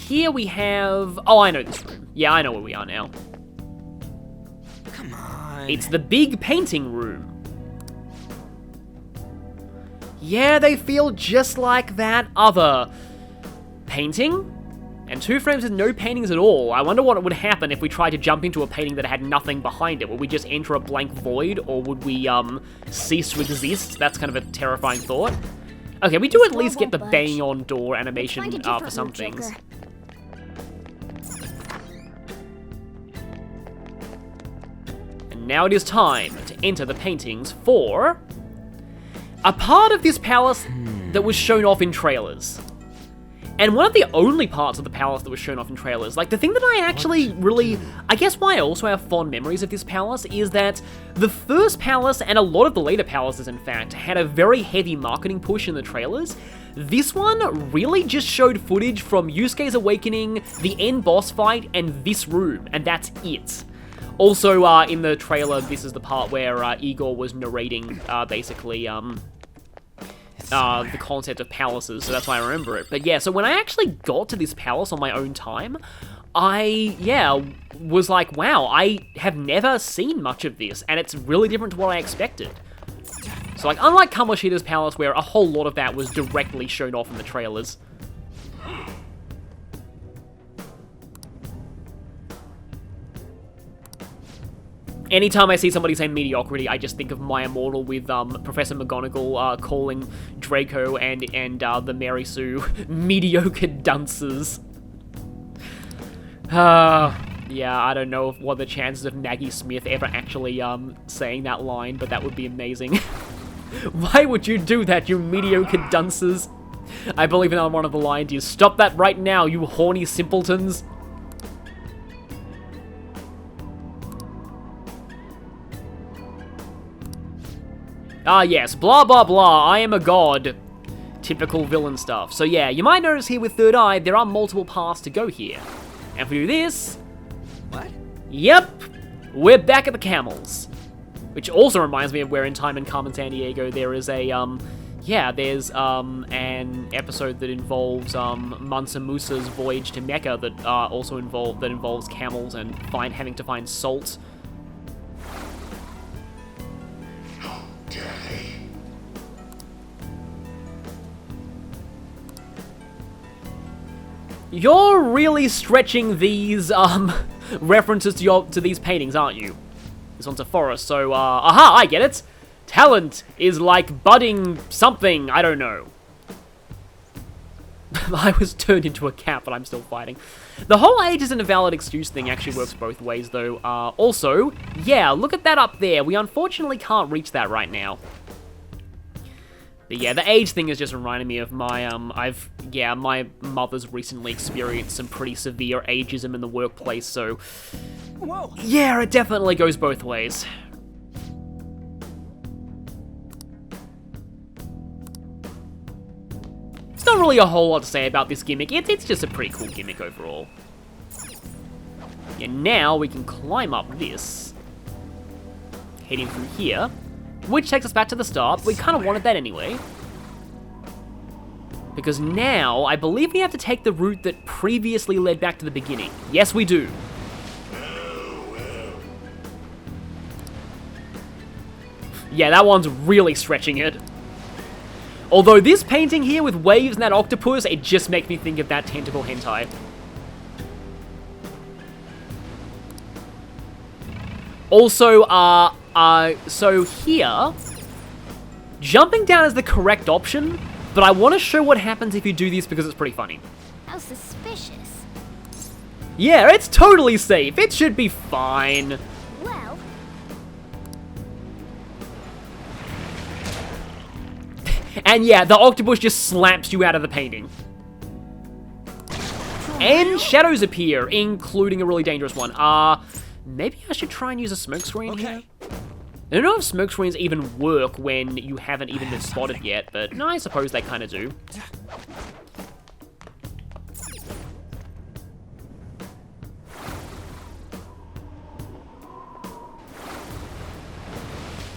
here we have... Oh, I know this room. Yeah, I know where we are now. Come on. It's the big painting room. Yeah, they feel just like that other painting. And 2 frames with no paintings at all. I wonder what would happen if we tried to jump into a painting that had nothing behind it. Would we just enter a blank void, or would we cease to exist? That's kind of a terrifying thought. Okay, we do at least get the bang on door animation for some things. And now it is time to enter the paintings for a part of this palace that was shown off in trailers. And one of the only parts of the palace that was shown off in trailers. Like, the thing that I actually really... I guess why I also have fond memories of this palace is that the first palace, and a lot of the later palaces, in fact, had a very heavy marketing push in the trailers. This one really just showed footage from Yusuke's Awakening, the end boss fight, and this room, and that's it. Also, in the trailer, this is the part where Igor was narrating, basically, the concept of palaces, so that's why I remember it. But yeah, so when I actually got to this palace on my own time, I was like, wow, I have never seen much of this, and it's really different to what I expected. So like, unlike Kamoshida's palace, where a whole lot of that was directly shown off in the trailers. Anytime I see somebody say mediocrity, I just think of My Immortal with Professor McGonagall calling Draco and the Mary Sue mediocre dunces. Yeah, I don't know what the chances of Maggie Smith ever actually saying that line, but that would be amazing. Why would you do that, you mediocre dunces? I believe in one of the lines is, "Stop that right now, you horny simpletons." Yes, blah blah blah, I am a god. Typical villain stuff. So yeah, you might notice here with Third Eye, there are multiple paths to go here. And if we do this... What? Yep, we're back at the camels. Which also reminds me of where in Time and Carmen Sandiego there is a, there's an episode that involves Mansa Musa's voyage to Mecca that also involves camels and having to find salt. You're really stretching these references to these paintings, aren't you? This one's a forest, so aha, I get it. Talent is like budding something, I don't know. I was turned into a cat, but I'm still fighting. The whole age isn't a valid excuse thing actually works both ways, though. Also, yeah, look at that up there. We unfortunately can't reach that right now. But yeah, the age thing is just reminding me of my, my mother's recently experienced some pretty severe ageism in the workplace, so... Whoa. Yeah, it definitely goes both ways. There's not really a whole lot to say about this gimmick. It's just a pretty cool gimmick overall. Yeah, now we can climb up this. Heading through here. Which takes us back to the start. We kind of wanted that anyway. Because now, I believe we have to take the route that previously led back to the beginning. Yes, we do. Yeah, that one's really stretching it. Although this painting here with waves and that octopus, it just makes me think of that tentacle hentai. Also, so here, jumping down is the correct option, but I want to show what happens if you do this because it's pretty funny. How suspicious. Yeah, it's totally safe. It should be fine. Well... And yeah, the octopus just slaps you out of the painting. And shadows appear, including a really dangerous one. Maybe I should try and use a smoke screen here? I don't know if smoke screens even work when you haven't even been spotted yet, but no, I suppose they kind of do.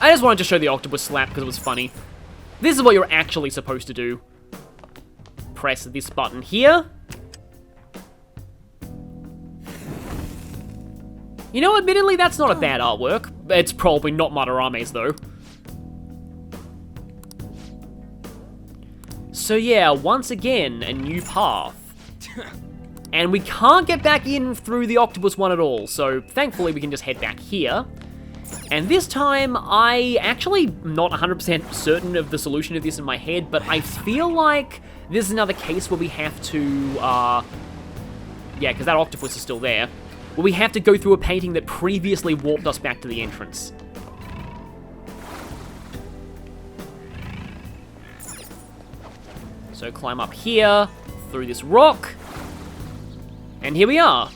I just wanted to show the octopus slap because it was funny. This is what you're actually supposed to do. Press this button here. You know, admittedly, that's not a bad artwork. It's probably not Madarame's, though. So yeah, once again, a new path. And we can't get back in through the Octopus one at all, so thankfully we can just head back here. And this time, I actually not 100% certain of the solution of this in my head, but I feel like this is another case where we have to, yeah, because that octopus is still there, where we have to go through a painting that previously warped us back to the entrance. So climb up here, through this rock, and here we are.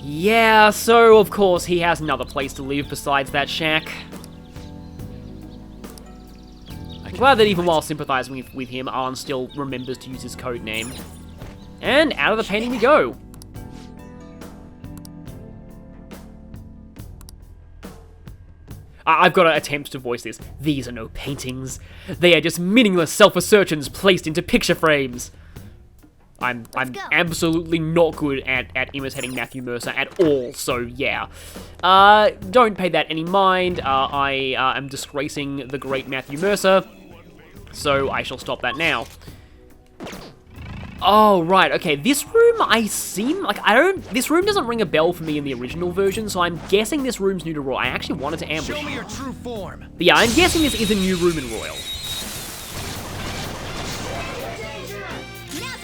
Yeah, so of course he has another place to live besides that shack. I'm glad that even while sympathizing with him, Arn still remembers to use his code name. And out of the painting we go. I've got to attempt to voice this. These are no paintings. They are just meaningless self-assertions placed into picture frames. I'm absolutely not good at imitating Matthew Mercer at all, so yeah. Don't pay that any mind. I am disgracing the great Matthew Mercer, so I shall stop that now. Oh, right, okay, this room, this room doesn't ring a bell for me in the original version, so I'm guessing this room's new to Royal. I actually wanted to ambush. Show me your true form. But yeah, I'm guessing this is a new room in Royal.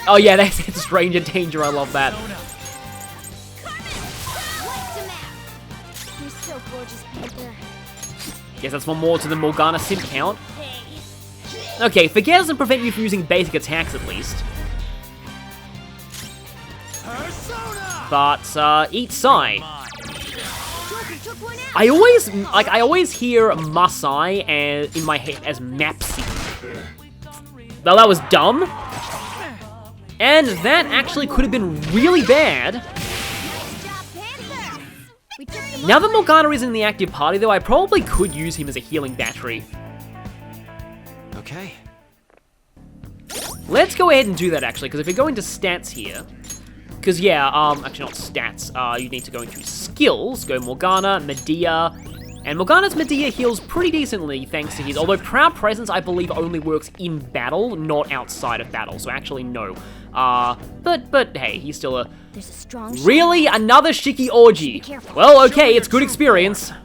Oh yeah, that's Stranger Danger, I love that. You're so gorgeous, Panther. Guess that's one more to the Morgana simp count. Okay, Forget doesn't prevent you from using basic attacks at least. But, eat Sai. I always hear Masai in my head as Mapsy. Well, that was dumb. And that actually could have been really bad. Now that Morgana is in the active party, though, I probably could use him as a healing battery. Okay. Let's go ahead and do that, actually, because if we go into stats here... Because, yeah, actually not stats, you need to go into skills, go Morgana, Medea, and Morgana's Medea heals pretty decently thanks to his, although Proud Presence, I believe, only works in battle, not outside of battle, so actually, no. But hey, he's still a... There's a strong Really? Another Shiki Orgy? Well, okay, it's good experience. You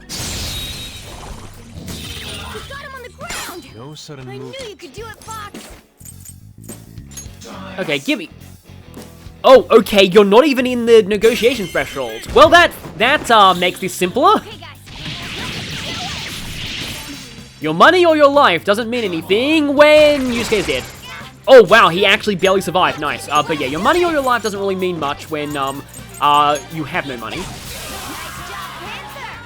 got him on the ground! No sudden I knew move. you could do it, Fox! Okay, gimme. Oh, okay, you're not even in the negotiation threshold. Well, that makes this simpler. Hey, guys! Your money or your life doesn't mean anything when Yusuke's dead. Oh, wow, he actually barely survived. Nice. But yeah, your money or your life doesn't really mean much when, you have no money.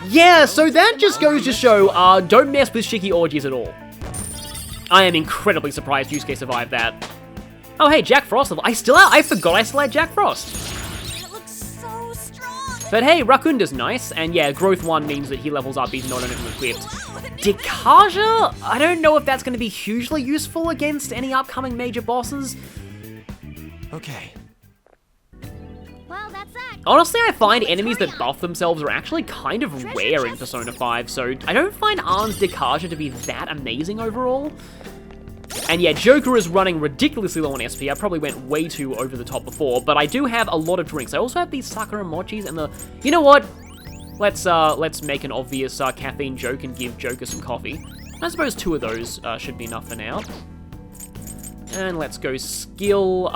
Yeah, so that just goes to show, don't mess with Shiki Orgies at all. I am incredibly surprised Yusuke survived that. Oh, hey, Jack Frost. I forgot I still had Jack Frost. That looks so strong! But hey, Rakunda's nice, and yeah, Growth 1 means that he levels up even though I don't have him equipped. Dikaja? I don't know if that's going to be hugely useful against any upcoming major bosses. Okay. Well, that's that. Honestly, I find enemies that buff themselves are actually kind of rare in Persona 5, so I don't find Arn's Dikaja to be that amazing overall. And yeah, Joker is running ridiculously low on SP. I probably went way too over the top before, but I do have a lot of drinks. I also have these Sakura mochis and the... You know what? Let's make an obvious caffeine joke and give Joker some coffee. I suppose 2 of those should be enough for now. And let's go skill,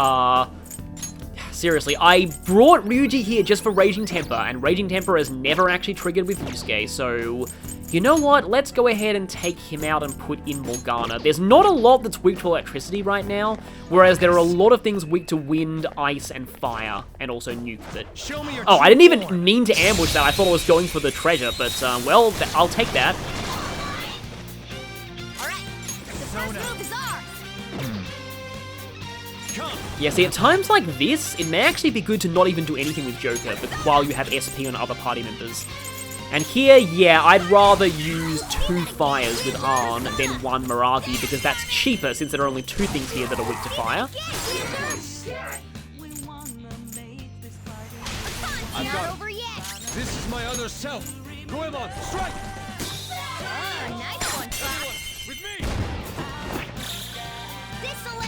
Seriously, I brought Ryuji here just for Raging Temper, and Raging Temper is never actually triggered with Yusuke, so... You know what? Let's go ahead and take him out and put in Morgana. There's not a lot that's weak to electricity right now, whereas there are a lot of things weak to wind, ice, and fire, and also nuke. But oh, I didn't even mean to ambush that. I thought I was going for the treasure, but, well, I'll take that. Alright, the first move is ours! Yeah, see, at times like this, it may actually be good to not even do anything with Joker, but while you have SP on other party members. And here, yeah, I'd rather use 2 fires with Arn than 1 Miragi, because that's cheaper since there are only 2 things here that are weak to fire. I've got it. Over yet. This is my other self. Goemon, strike! Oh, nice one, Fox. With me! This'll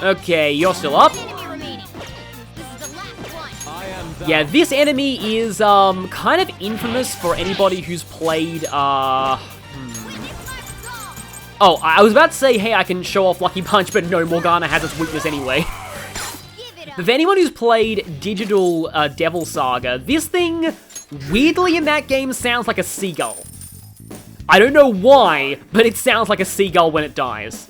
let Okay, you're still up. enemy remaining. This is the last one. I am that. Yeah, this enemy is kind of infamous for anybody who's played Oh, I was about to say, hey, I can show off Lucky Punch, but no, Morgana has its weakness anyway. Give it up. But for anyone who's played Digital Devil Saga, this thing, weirdly in that game, sounds like a seagull. I don't know why, but it sounds like a seagull when it dies.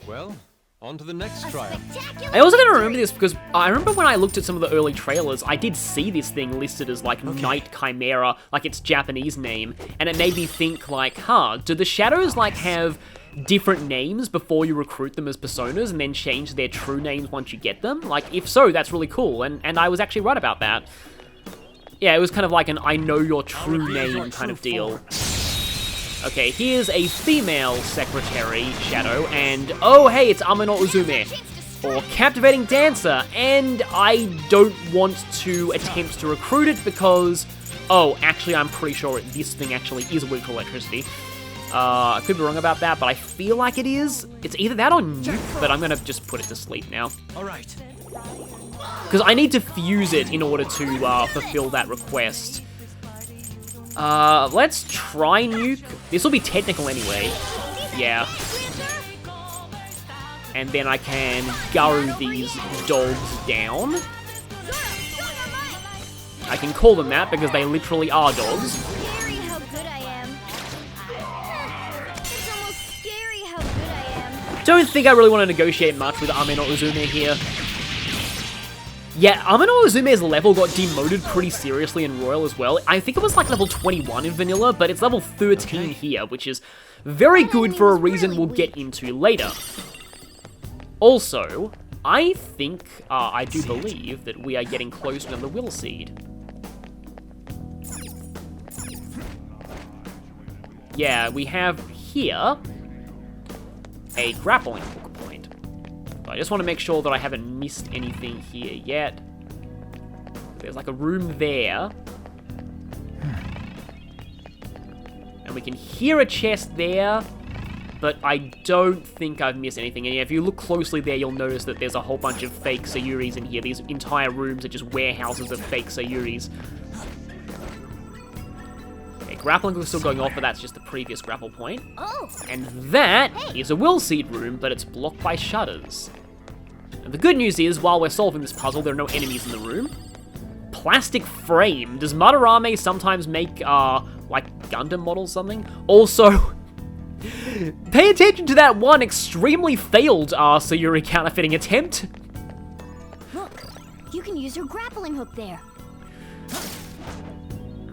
Well, on to the next trial. Spectacular I also gotta victory. remember this because I remember when I looked at some of the early trailers, I did see this thing listed as like Night Chimera, like its Japanese name, and it made me think like, huh, do the shadows like have different names before you recruit them as personas and then change their true names once you get them? Like, if so, that's really cool, and I was actually right about that. Yeah, it was kind of like an I know your true name kind of deal. Okay, here's a female secretary, Shadow, and oh hey, it's Amano Uzume, or Captivating Dancer, and I don't want to attempt to recruit it because, oh, actually I'm pretty sure this thing actually is weak to electricity. I could be wrong about that, but I feel like it is. It's either that or nuke, but I'm gonna just put it to sleep now. Alright. Because I need to fuse it in order to fulfill that request. Let's try nuke. This will be technical anyway. Yeah. And then I can Garu these dogs down. I can call them that because they literally are dogs. Scary how good I am. It's almost scary how good I am. Don't think I really want to negotiate much with Ameno Uzume here. Yeah, Ameno Uzume's level got demoted pretty seriously in Royal as well. I think it was like level 21 in Vanilla, but it's level 13 here, which is very good for a reason we'll get into later. Also, I think, I do believe that we are getting close to the Will Seed. Yeah, we have here a grappling hook point. I just want to make sure that I haven't missed anything here yet. There's like a room there. And we can hear a chest there, but I don't think I've missed anything. And yeah, if you look closely there, you'll notice that there's a whole bunch of fake Sayuris in here. These entire rooms are just warehouses of fake Sayuris. Okay, grappling is still going off, but that's just the previous grapple point. Oh, And that is a Will Seed room, but it's blocked by shutters. And the good news is, while we're solving this puzzle, there are no enemies in the room. Plastic frame. Does Madarame sometimes make, like, Gundam models something? Also, pay attention to that one extremely failed, Sayuri counterfeiting attempt. look. You can use your grappling hook there.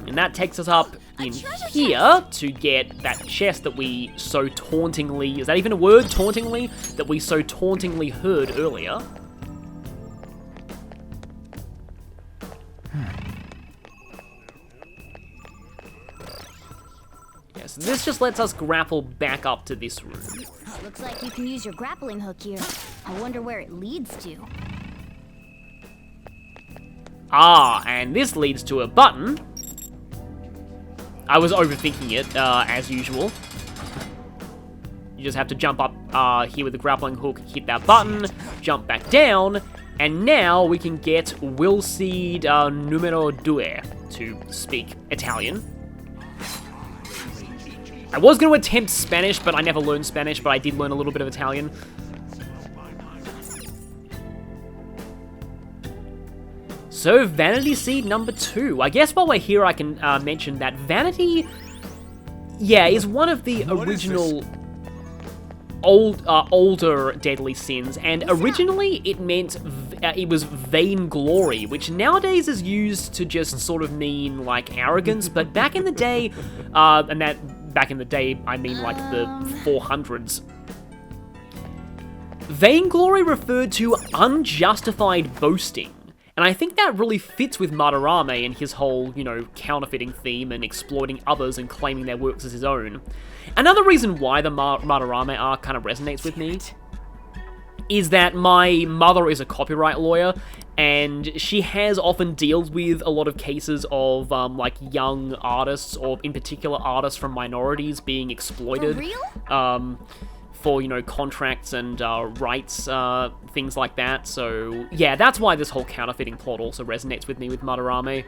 And that takes us up in treasure here to get that chest that we so tauntingly, is that even a word, tauntingly? That we so tauntingly heard earlier. Yes, this just lets us grapple back up to this room. Looks like you can use your grappling hook here. I wonder where it leads to. Ah, and this leads to a button. I was overthinking it, as usual. You just have to jump up here with the grappling hook, hit that button, jump back down, and now we can get Will Seed numero due, to speak Italian. I was going to attempt Spanish, but I never learned Spanish, but I did learn a little bit of Italian. So, Vanity Seed number 2. I guess while we're here, I can mention that Vanity, yeah, is one of the original older deadly sins, and originally it meant it was vainglory, which nowadays is used to just sort of mean like arrogance, but back in the day, and that back in the day I mean like the 400s. Vainglory referred to unjustified boasting, And I think that really fits with Madarame and his whole, you know, counterfeiting theme and exploiting others and claiming their works as his own. Another reason why the Madarame arc kind of resonates with me is that my mother is a copyright lawyer, and she has often deals with a lot of cases of, like, young artists, or in particular artists from minorities being exploited. For real? For, you know, contracts and rights, things like that. So, yeah, that's why this whole counterfeiting plot also resonates with me with Madarame.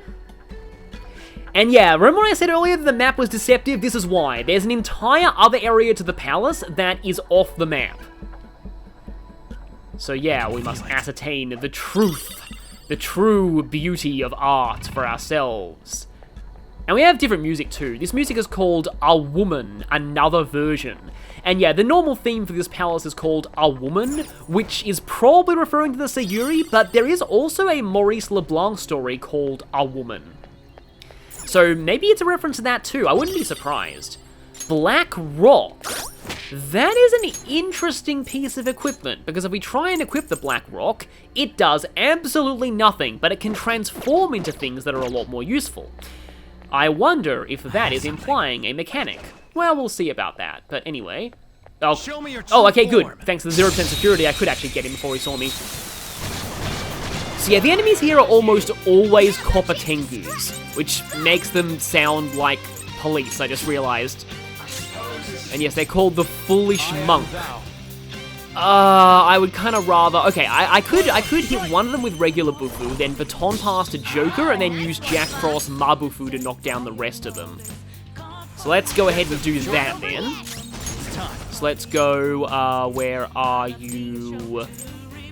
And yeah, remember when I said earlier that the map was deceptive? This is why. There's an entire other area to the palace that is off the map. So yeah, we must ascertain the truth, the true beauty of art for ourselves. And we have different music too. This music is called A Woman, Another Version. And yeah, the normal theme for this palace is called A Woman, which is probably referring to the Sayuri, but there is also a Maurice LeBlanc story called A Woman. So maybe it's a reference to that too, I wouldn't be surprised. Black Rock. That is an interesting piece of equipment, because if we try and equip the Black Rock, it does absolutely nothing, but it can transform into things that are a lot more useful. I wonder if that is implying a mechanic. Well, we'll see about that, but anyway. Show me your oh, okay, true good. form. Thanks to the 0% security, I could actually get him before he saw me. So yeah, the enemies here are almost always Copper Tengus, which makes them sound like police, I just realized. And yes, they're called the Foolish Monk. I would kind of rather... Okay, I could hit one of them with regular Bufu, then baton pass to Joker, and then use Jack Frost Mabufu to knock down the rest of them. So let's go ahead and do that then. So let's go, where are you?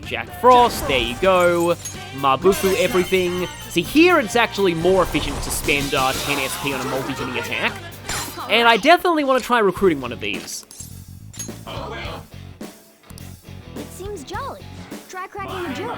Jack Frost, there you go. Mabufu everything. See, here it's actually more efficient to spend 10 SP on a multi-hitting attack. And I definitely want to try recruiting one of these. It seems jolly. Try cracking the joke.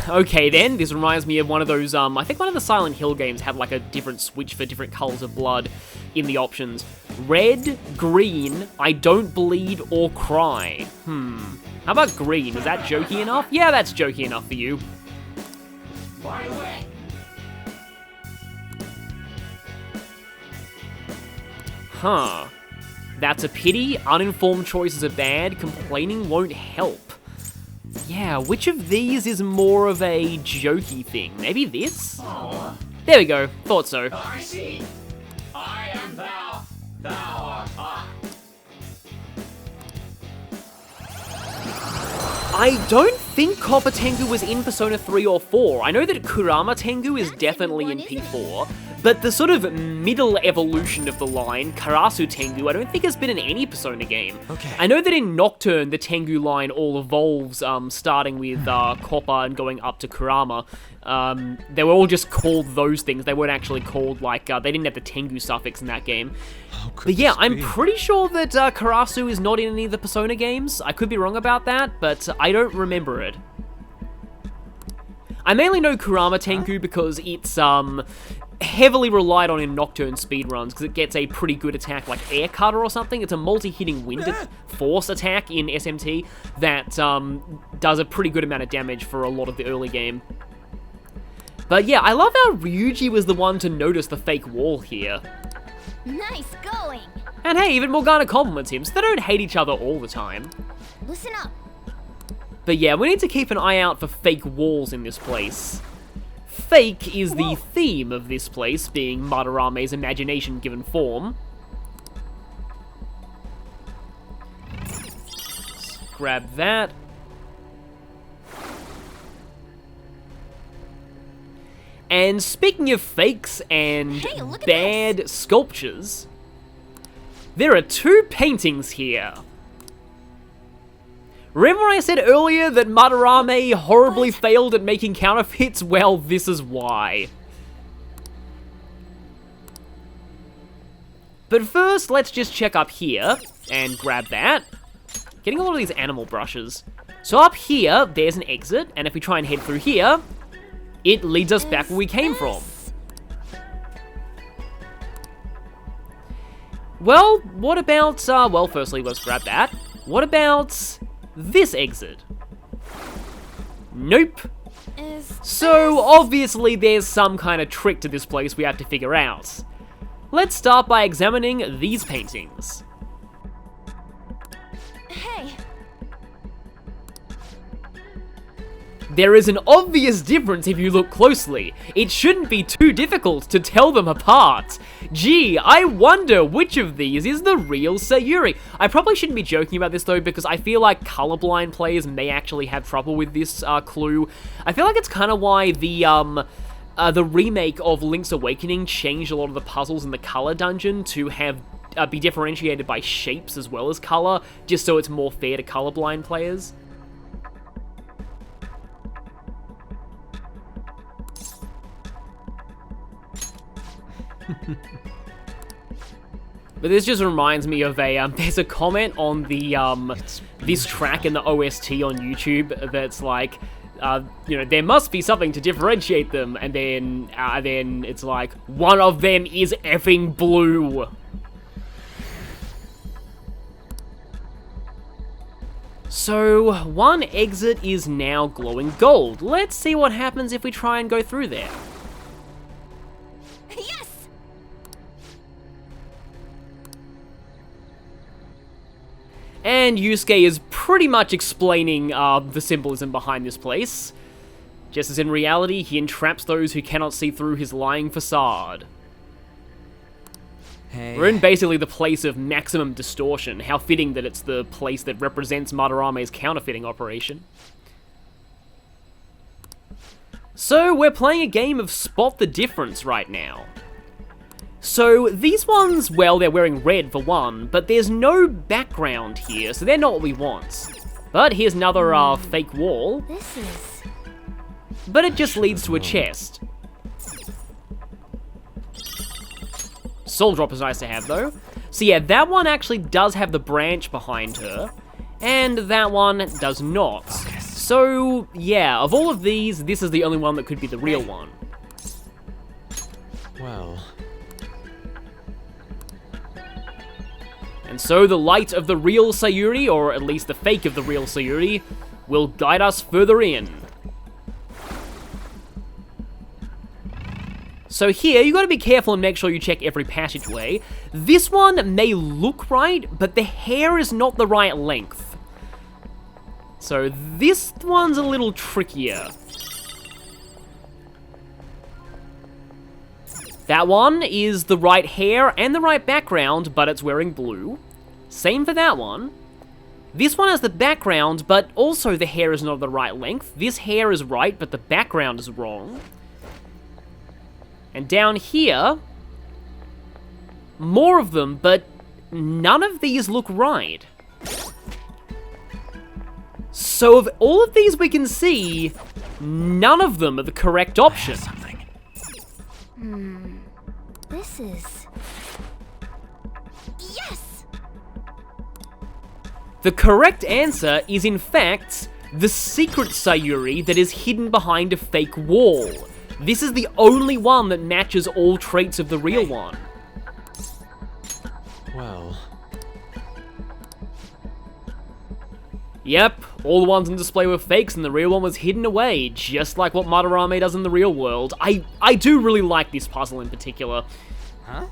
Okay then, this reminds me of one of those, I think one of the Silent Hill games had like a different switch for different colors of blood in the options. Red, green, I don't bleed or cry. How about green? Is that jokey enough? Yeah, that's jokey enough for you. By the way. Huh. That's a pity. Uninformed choices are bad. Complaining won't help. Yeah, which of these is more of a jokey thing? Maybe this? There we go. Thought so. I see. I am thou. Thou art I. I don't think Copper Tengu was in Persona 3 or 4. I know that Kurama Tengu is definitely in P4, but the sort of middle evolution of the line, Karasu Tengu, I don't think has been in any Persona game. Okay. I know that in Nocturne, the Tengu line all evolves, starting with Copper and going up to Kurama. They were all just called those things. They weren't actually called, like, they didn't have the Tengu suffix in that game. But yeah, I'm pretty sure that Karasu is not in any of the Persona games. I could be wrong about that, but I don't remember it. I mainly know Kurama Tengu because it's heavily relied on in Nocturne speedruns because it gets a pretty good attack like Air Cutter or something. It's a multi-hitting wind force attack in SMT that does a pretty good amount of damage for a lot of the early game. But yeah, I love how Ryuji was the one to notice the fake wall here. Nice going. And hey, even Morgana compliments him, so they don't hate each other all the time. Listen up. But yeah, we need to keep an eye out for fake walls in this place. Fake is the theme of this place, being Madarame's imagination given form. Let's grab that. And speaking of fakes and Hey, look at bad sculptures, there are two paintings here. Remember I said earlier that Madarame horribly failed at making counterfeits? Well, this is why. But first, let's just check up here and grab that. Getting a lot of these animal brushes. So up here, there's an exit, and if we try and head through here, it leads us back where we came from. Well, what about, well, firstly, let's grab that. What about this exit? Nope. So, obviously there's some kind of trick to this place we have to figure out. Let's start by examining these paintings. Hey. There is an obvious difference if you look closely. It shouldn't be too difficult to tell them apart. Gee, I wonder which of these is the real Sayuri. I probably shouldn't be joking about this though, because I feel like colorblind players may actually have trouble with this clue. I feel like it's kind of why the remake of Link's Awakening changed a lot of the puzzles in the color dungeon to have be differentiated by shapes as well as color, just so it's more fair to colorblind players. But this just reminds me of there's a comment on the, this track in the OST on YouTube that's like, you know, there must be something to differentiate them, and then it's like, one of them is effing blue. So, one exit is now glowing gold. Let's see what happens if we try and go through there. Yes! And Yusuke is pretty much explaining the symbolism behind this place. Just as in reality, he entraps those who cannot see through his lying facade. Hey. We're in basically the place of maximum distortion. How fitting that it's the place that represents Madarame's counterfeiting operation. So, we're playing a game of Spot the Difference right now. So, these ones, well, they're wearing red for one, but there's no background here, so they're not what we want. But here's another, fake wall. This is... But it just leads to a chest. Soul Drop is nice to have, though. So yeah, that one actually does have the branch behind her, and that one does not. So, yeah, of all of these, this is the only one that could be the real one. Well... And so the light of the real Sayuri, or at least the fake of the real Sayuri, will guide us further in. So here, you gotta be careful and make sure you check every passageway. This one may look right, but the hair is not the right length. So this one's a little trickier. That one is the right hair and the right background, but it's wearing blue. Same for that one. This one has the background, but also the hair is not the right length. This hair is right, but the background is wrong. And down here, more of them, but none of these look right. So of all of these we can see, none of them are the correct option. This is... Yes! The correct answer is in fact the secret Sayuri that is hidden behind a fake wall. This is the only one that matches all traits of the real one. Well... Yep, all the ones on display were fakes and the real one was hidden away, just like what Madarame does in the real world. I do really like this puzzle in particular. Huh?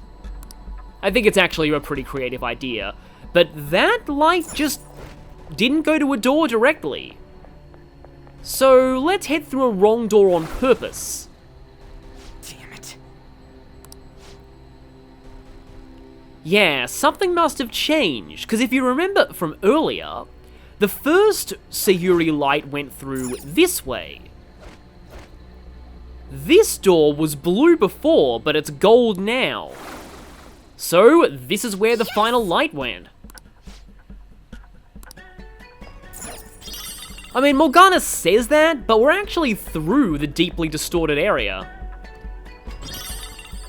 I think it's actually a pretty creative idea. But that light just didn't go to a door directly. So let's head through a wrong door on purpose. Damn it. Yeah, something must have changed, because if you remember from earlier, the first Sayuri light went through this way. This door was blue before, but it's gold now. So, this is where the final light went. I mean, Morgana says that, but we're actually through the deeply distorted area.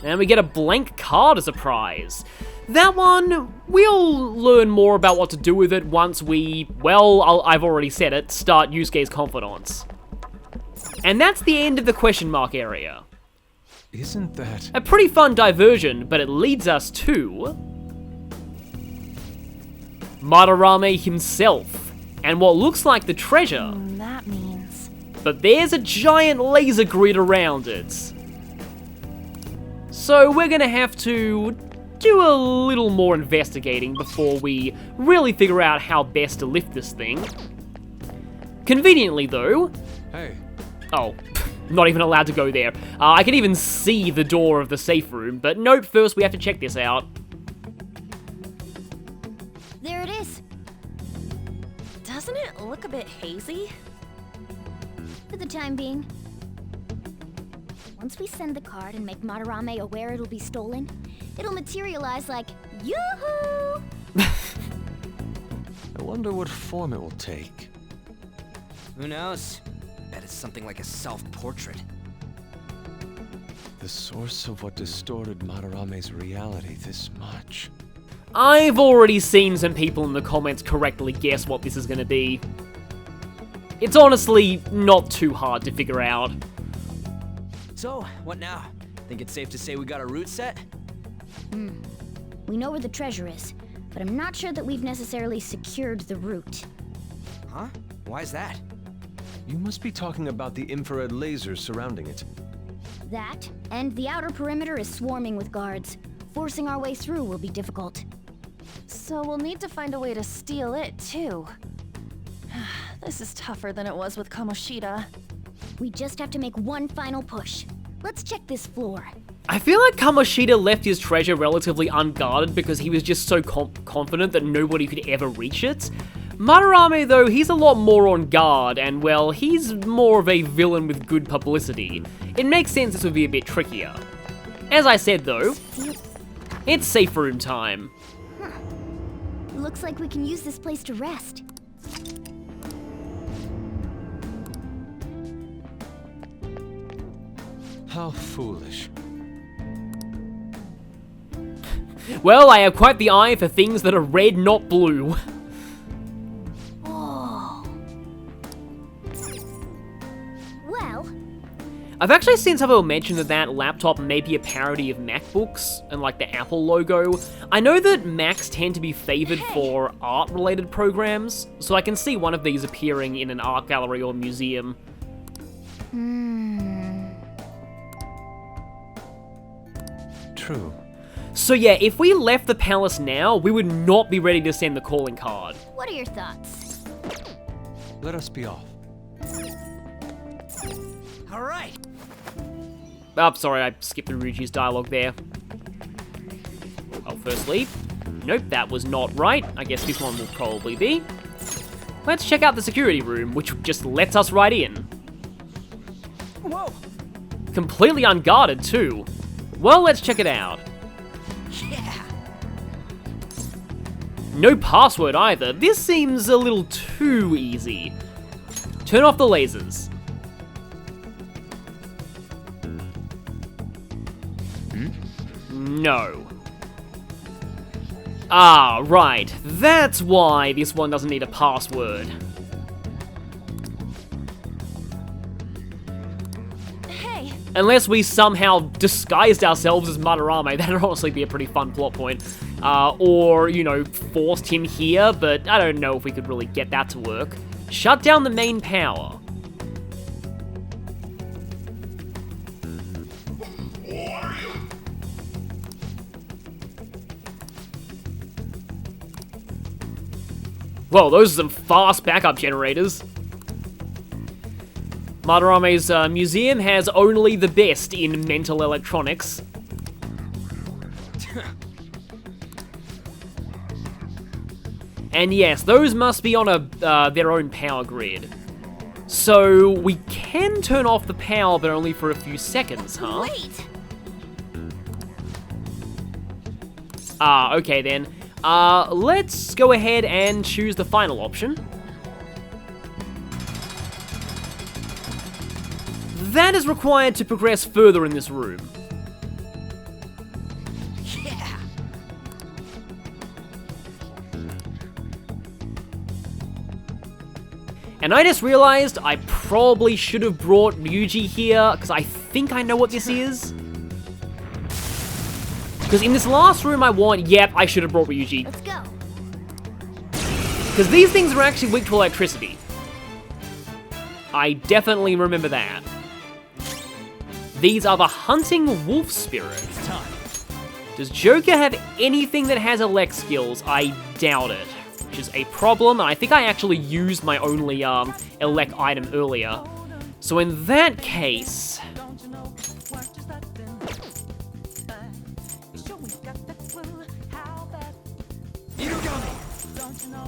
And we get a blank card as a prize. That one, we'll learn more about what to do with it once we, well, I've already said it, start Yusuke's Confidants. And that's the end of the question mark area. Isn't that... A pretty fun diversion, but it leads us to... Madarame himself, and what looks like the treasure. That means... but there's a giant laser grid around it. So we're gonna have to do a little more investigating before we really figure out how best to lift this thing. Conveniently though... Hey, Oh, not even allowed to go there. I can even see the door of the safe room, but nope, first we have to check this out. There it is. Doesn't it look a bit hazy? For the time being. Once we send the card and make Madarame aware it'll be stolen, it'll materialize like, yoo-hoo! I wonder what form it will take. Who knows? Bet it's something like a self-portrait. The source of what distorted Madarame's reality this much. I've already seen some people in the comments correctly guess what this is gonna be. It's honestly not too hard to figure out. So, what now? Think it's safe to say we got a route set? We know where the treasure is, but I'm not sure that we've necessarily secured the route. Huh? Why's that? You must be talking about the infrared lasers surrounding it. That, and the outer perimeter is swarming with guards. Forcing our way through will be difficult. So we'll need to find a way to steal it, too. This is tougher than it was with Kamoshida. We just have to make one final push. Let's check this floor. I feel like Kamoshida left his treasure relatively unguarded because he was just so confident that nobody could ever reach it. Madarame, though, he's a lot more on guard, and well, he's more of a villain with good publicity. It makes sense this would be a bit trickier. As I said, though, it's safe room time. Looks like we can use this place to rest. How foolish. Well, I have quite the eye for things that are red, not blue. Well, I've actually seen some people mention that that laptop may be a parody of MacBooks and like the Apple logo. I know that Macs tend to be favored for art-related programs, so I can see one of these appearing in an art gallery or museum. True. So yeah, if we left the palace now, we would not be ready to send the calling card. what are your thoughts? Let us be off. All right. Oh, sorry, I skipped the Ryuji's dialogue there. Well, firstly, nope, that was not right. I guess this one will probably be. Let's check out the security room, which just lets us right in. Whoa. Completely unguarded, too. Well, let's check it out. Yeah. No password either. This seems a little too easy. Turn off the lasers. No. Ah, right. That's why this one doesn't need a password. Hey, Unless we somehow disguised ourselves as Madarame, that'd honestly be a pretty fun plot point. Or, you know, forced him here, but I don't know if we could really get that to work. Shut down the main power. Whoa, those are some fast backup generators. Madarame's museum has only the best in mental electronics. And yes, those must be on their own power grid. So we can turn off the power, but only for a few seconds, huh? Wait! Ah, okay then. Let's go ahead and choose the final option. That is required to progress further in this room. Yeah. And I just realized I probably should have brought Ryuji here, because I think I know what this is. Because in this last room yep, I should have brought Ryuji. Let's go. Because these things are actually weak to electricity. I definitely remember that. These are the hunting wolf spirits. Does Joker have anything that has elect skills? I doubt it, which is a problem. And I think I actually used my only elect item earlier. So in that case...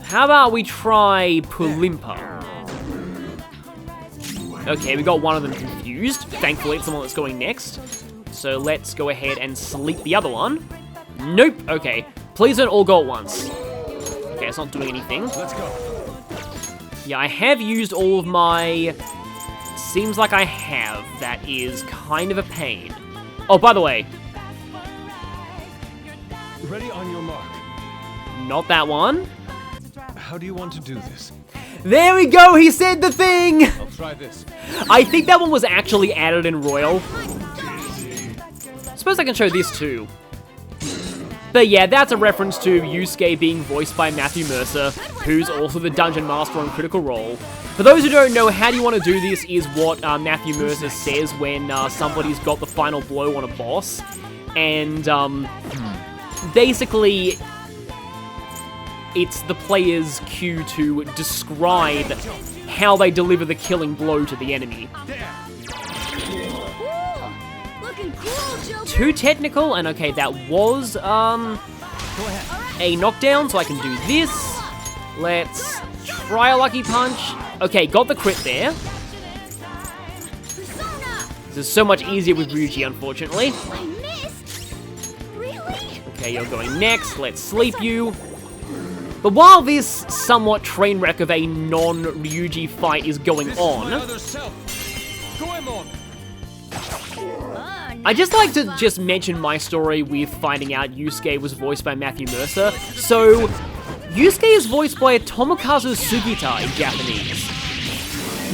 how about we try Pulimpa? Okay, we got one of them confused. Thankfully, it's the one that's going next. So let's go ahead and sleep the other one. Nope. Okay. Please don't all go at once. Okay, it's not doing anything. Let's go. Yeah, I have used all of my... seems like I have. That is kind of a pain. Oh, by the way. Ready on your mark. Not that one. How do you want to do this? There we go, he said the thing! I'll try this. I think that one was actually added in Royal. Suppose I can show this too. But yeah, that's a reference to Yusuke being voiced by Matthew Mercer, who's also the Dungeon Master on Critical Role. For those who don't know, how do you want to do this is what Matthew Mercer says when somebody's got the final blow on a boss. And basically... it's the player's cue to describe how they deliver the killing blow to the enemy. Cool. Looking cool, Joker. Too technical, and okay, that was a knockdown, so I can do this. Let's try a lucky punch. Okay, got the crit there. Persona. This is so much easier with Ryuji, unfortunately. I missed. Really? Okay, you're going next. Let's sleep you. But while this somewhat train wreck of a non-Ryuji fight is going This is my on, other self. Goemon. I just like to just mention my story with finding out Yusuke was voiced by Matthew Mercer. So, Yusuke is voiced by Tomokazu Sugita in Japanese,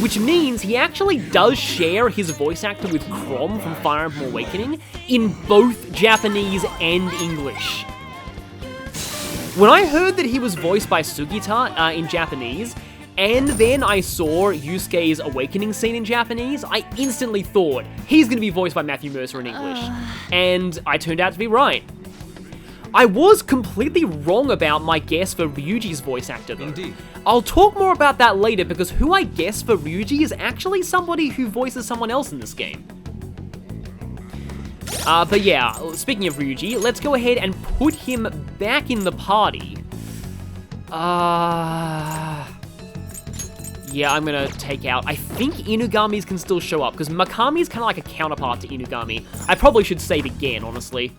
which means he actually does share his voice actor with Chrom from Fire Emblem Awakening in both Japanese and English. When I heard that he was voiced by Sugita in Japanese, and then I saw Yusuke's Awakening scene in Japanese, I instantly thought, he's going to be voiced by Matthew Mercer in English. And I turned out to be right. I was completely wrong about my guess for Ryuji's voice actor, though. Indeed. I'll talk more about that later, because who I guess for Ryuji is actually somebody who voices someone else in this game. But yeah, speaking of Ryuji, let's go ahead and put him back in the party. Yeah, I'm gonna take out... I think Inugamis can still show up, because Makami's kind of like a counterpart to Inugami. I probably should save again, honestly.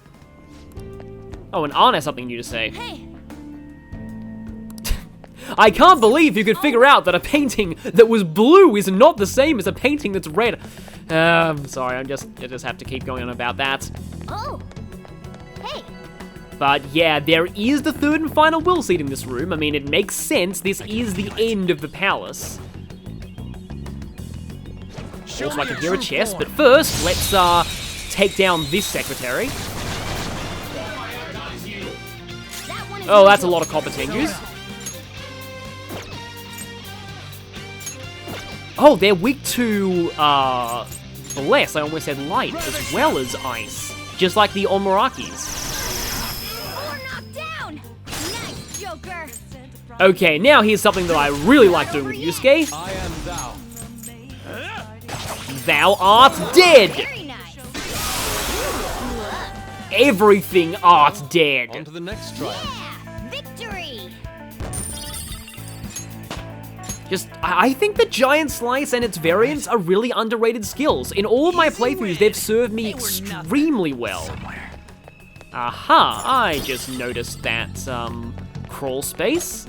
Oh, and Arn has something new to say. Hey. I can't believe you could figure out that a painting that was blue is not the same as a painting that's red. I'm sorry, I just have to keep going on about that. Oh. Hey. But yeah, there is the third and final will seat in this room. I mean, it makes sense. This is the end of the palace. Also, I can hear a chest, but first, let's take down this secretary. Oh, that's a lot of copper tengus. Oh, they're weak to, bless, I almost said light, as well as ice. Just like the Omorakis. Nice, Joker. Okay, now here's something that I really like doing with Yusuke. I am thou. Thou art dead! Very nice. Everything art On dead. to the next trial. Victory. I think the Giant Slice and its variants are really underrated skills. In all of my playthroughs, they've served me extremely well. Aha, I just noticed that, crawl space.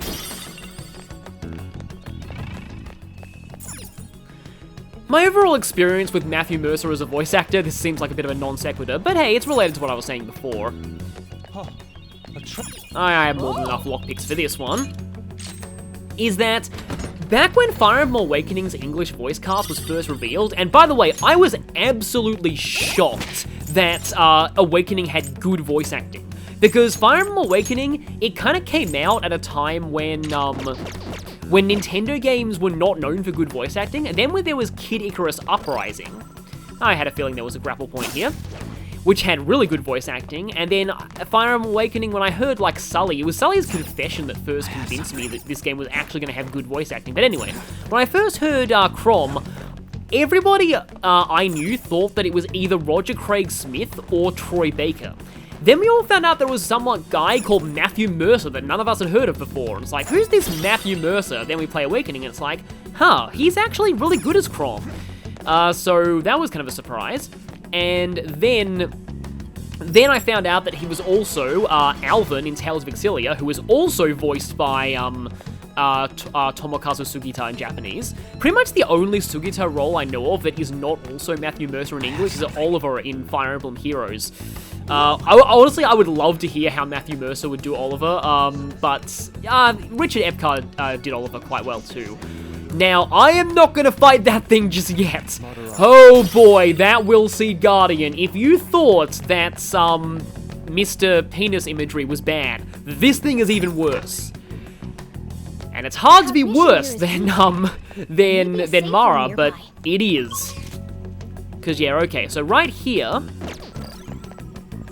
My overall experience with Matthew Mercer as a voice actor, this seems like a bit of a non sequitur, but hey, it's related to what I was saying before. I have more than enough lockpicks for this one. Is that, back when Fire Emblem Awakening's English voice cast was first revealed, and by the way, I was absolutely shocked that Awakening had good voice acting. Because Fire Emblem Awakening, it kind of came out at a time when when Nintendo games were not known for good voice acting, and then when there was Kid Icarus Uprising, I had a feeling there was a grapple point here, which had really good voice acting, and then Fire Emblem Awakening, when I heard, like, Sully, it was Sully's confession that first convinced me that this game was actually going to have good voice acting. But anyway, when I first heard Crom, everybody I knew thought that it was either Roger Craig Smith or Troy Baker. Then we all found out there was some guy called Matthew Mercer that none of us had heard of before, and it's like, who's this Matthew Mercer? Then we play Awakening, and it's like, huh, he's actually really good as Crom. So that was kind of a surprise. And then I found out that he was also Alvin in Tales of Exilia, who was also voiced by Tomokazu Sugita in Japanese. Pretty much the only Sugita role I know of that is not also Matthew Mercer in English is Oliver in Fire Emblem Heroes. Honestly, I would love to hear how Matthew Mercer would do Oliver, but Richard Epcar did Oliver quite well too. Now, I am not going to fight that thing just yet. Oh boy, that Will Seed Guardian. If you thought that Mr. Penis imagery was bad, this thing is even worse. And it's hard to be worse than Mara, but it is. Because, yeah, okay, so right here,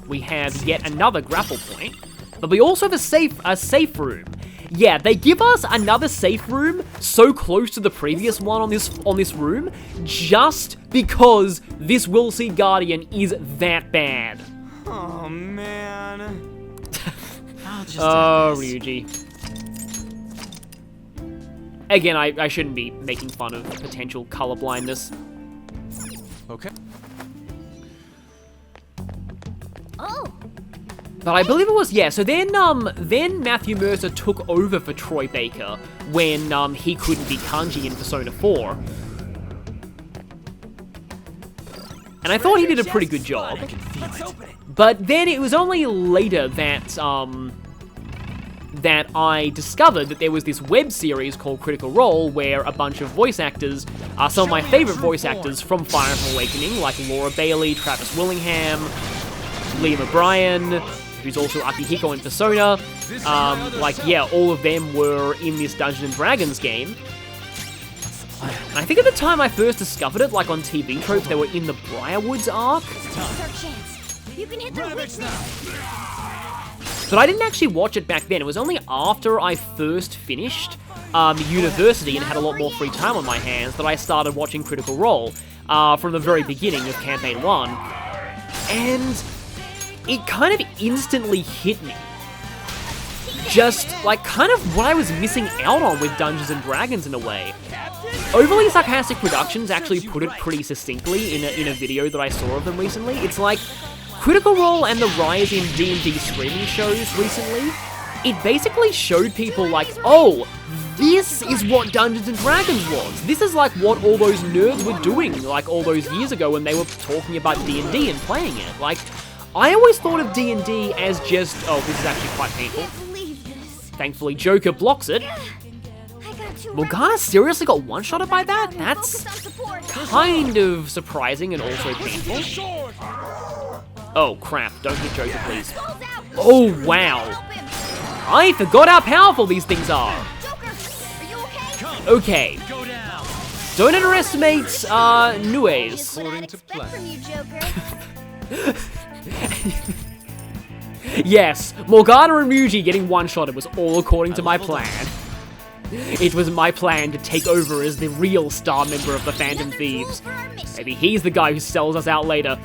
we have yet another grapple point, but we also have a safe room. Yeah, they give us another safe room so close to the previous one on this room, just because this Will Seed Guardian is that bad. Oh, man. I'll just Ryuji. Again, I shouldn't be making fun of potential color blindness. Okay. Oh, But I believe it was, yeah, so then Matthew Mercer took over for Troy Baker when he couldn't be Kanji in Persona 4. And I thought he did a pretty good job. But then it was only later that I discovered that there was this web series called Critical Role where a bunch of voice actors, some of my favorite voice actors from Fire Emblem Awakening, like Laura Bailey, Travis Willingham, Liam O'Brien, who's also Akihiko in Persona, all of them were in this Dungeons & Dragons game. And I think at the time I first discovered it, like on TV Tropes, they were in the Briarwoods arc. it's our chance. You can hit the weakness. But I didn't actually watch it back then. It was only after I first finished university and had a lot more free time on my hands that I started watching Critical Role from the very beginning of Campaign 1. And it kind of instantly hit me. Just, like, kind of what I was missing out on with Dungeons & Dragons in a way. Overly Sarcastic Productions actually put it pretty succinctly in a video that I saw of them recently. It's like, Critical Role and the rise in D&D streaming shows recently, it basically showed people like, oh, this is what Dungeons & Dragons was. This is like what all those nerds were doing, like all those years ago when they were talking about D&D and playing it. Like, I always thought of D&D as just, oh, this is actually quite painful. Thankfully, Joker blocks it. Morgana seriously got one-shotted by that? That's kind of surprising and also painful. Oh, crap. Don't hit Joker, please. Oh, wow. I forgot how powerful these things are. Okay. Don't underestimate, Nues. According to plan. Yes, Morgana and Ryuji getting one-shotted was all according to my plan. It was my plan to take over as the real star member of the Phantom Thieves. Maybe he's the guy who sells us out later.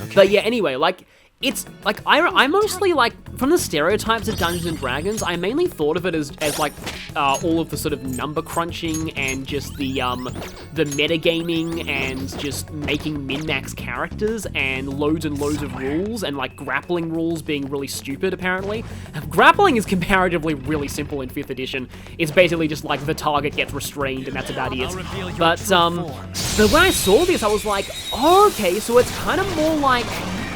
Okay. But yeah, anyway, like, it's, like, I mostly, like, from the stereotypes of Dungeons & Dragons, I mainly thought of it as like, all of the sort of number crunching and just the metagaming and just making min-max characters and loads of rules and, like, grappling rules being really stupid, apparently. Grappling is comparatively really simple in 5th edition. It's basically just, like, the target gets restrained and that's about it. But when I saw this, I was like, oh, okay, so it's kind of more like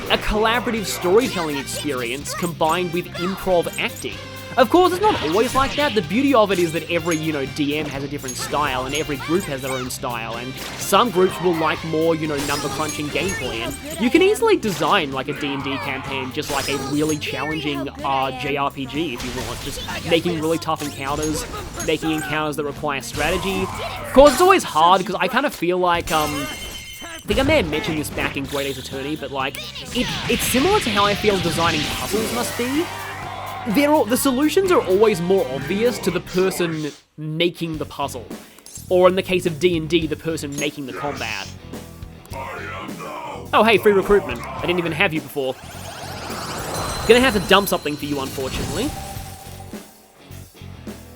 a collaborative storytelling experience combined with improv acting. Of course, it's not always like that. The beauty of it is that every, DM has a different style, and every group has their own style, and some groups will like more, number crunching gameplay, and you can easily design like a D&D campaign just like a really challenging JRPG if you want, just making really tough encounters, making encounters that require strategy. Of course, it's always hard, because I kind of feel like, I think I may have mentioned this back in Great Ace Attorney, but like, it's similar to how I feel designing puzzles must be. The solutions are always more obvious to the person making the puzzle, or in the case of D&D, the person making the combat. Oh hey, free recruitment. I didn't even have you before. Gonna have to dump something for you, unfortunately.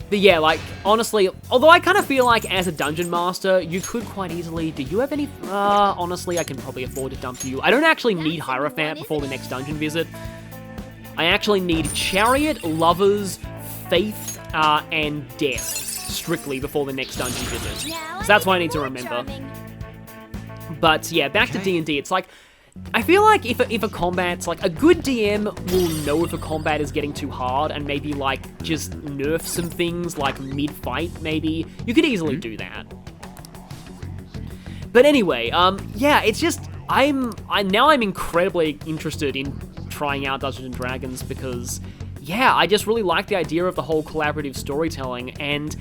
But yeah, like, honestly, although I kind of feel like as a dungeon master, you could quite easily, do you have any, honestly, I can probably afford to dump you. I don't actually need Hierophant before the next dungeon visit. I actually need Chariot, Lovers, Faith, and Death, strictly before the next dungeon visit. So that's what I need to remember. But yeah, back to D&D, it's like, I feel like if a combat's, like, a good DM will know if a combat is getting too hard and maybe, like, just nerf some things, like, mid-fight, maybe. You could easily do that. But anyway, yeah, it's just, I'm incredibly interested in trying out Dungeons & Dragons because, yeah, I just really like the idea of the whole collaborative storytelling, and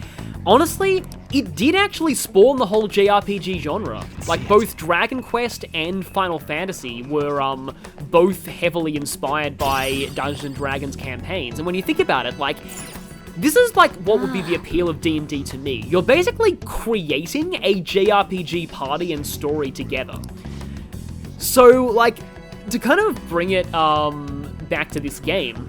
honestly, it did actually spawn the whole JRPG genre. Like, both Dragon Quest and Final Fantasy were, both heavily inspired by Dungeons & Dragons campaigns, and when you think about it, like, this is, like, what would be the appeal of D&D to me. You're basically creating a JRPG party and story together. So, like, to kind of bring it, back to this game,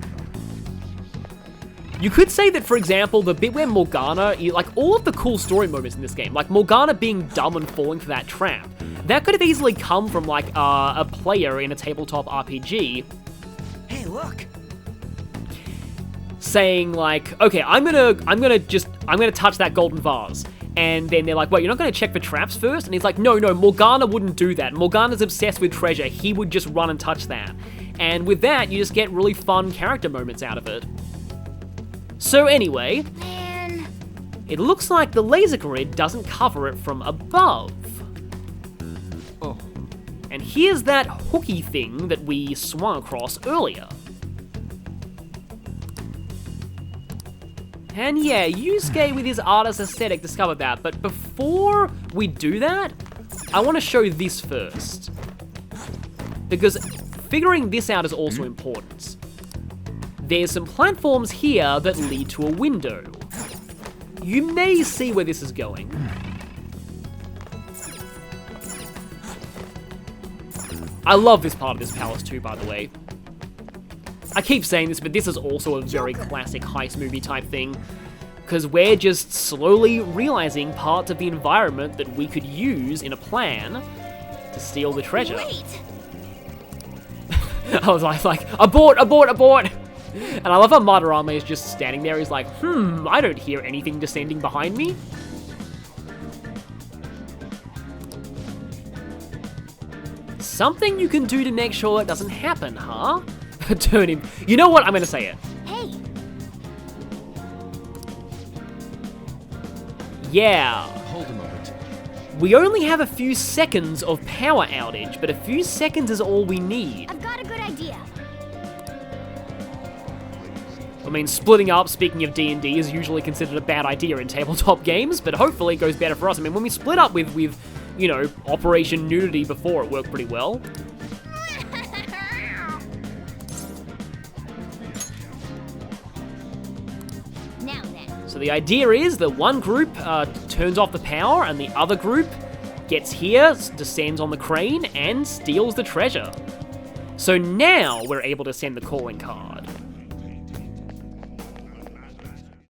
you could say that, for example, the bit where Morgana, like, all of the cool story moments in this game, like Morgana being dumb and falling for that trap, that could have easily come from, like, a player in a tabletop RPG. Hey, look! Saying, like, okay, I'm gonna touch that golden vase. And then they're like, wait, you're not gonna check for traps first? And he's like, no, Morgana wouldn't do that. Morgana's obsessed with treasure. He would just run and touch that. And with that, you just get really fun character moments out of it. So anyway, Man. It looks like the laser grid doesn't cover it from above. Oh. And here's that hooky thing that we swung across earlier. And yeah, Yusuke with his artist aesthetic discovered that, but before we do that, I want to show this first. Because figuring this out is also important. There's some platforms here that lead to a window. You may see where this is going. I love this part of this palace too, by the way. I keep saying this, but this is also a very classic heist movie type thing, because we're just slowly realizing parts of the environment that we could use in a plan to steal the treasure. Wait. I was like, abort! And I love how Madarame is just standing there. He's like, I don't hear anything descending behind me. Something you can do to make sure it doesn't happen, huh? Turn him. You know what? I'm gonna say it. Hey. Yeah. Hold a moment. We only have a few seconds of power outage, but a few seconds is all we need. I've got a good idea. I mean, splitting up, speaking of D&D, is usually considered a bad idea in tabletop games, but hopefully it goes better for us. I mean, when we split up with you know, Operation Nudity before, it worked pretty well. Now then. So the idea is that one group turns off the power, and the other group gets here, descends on the crane, and steals the treasure. So now we're able to send the calling card.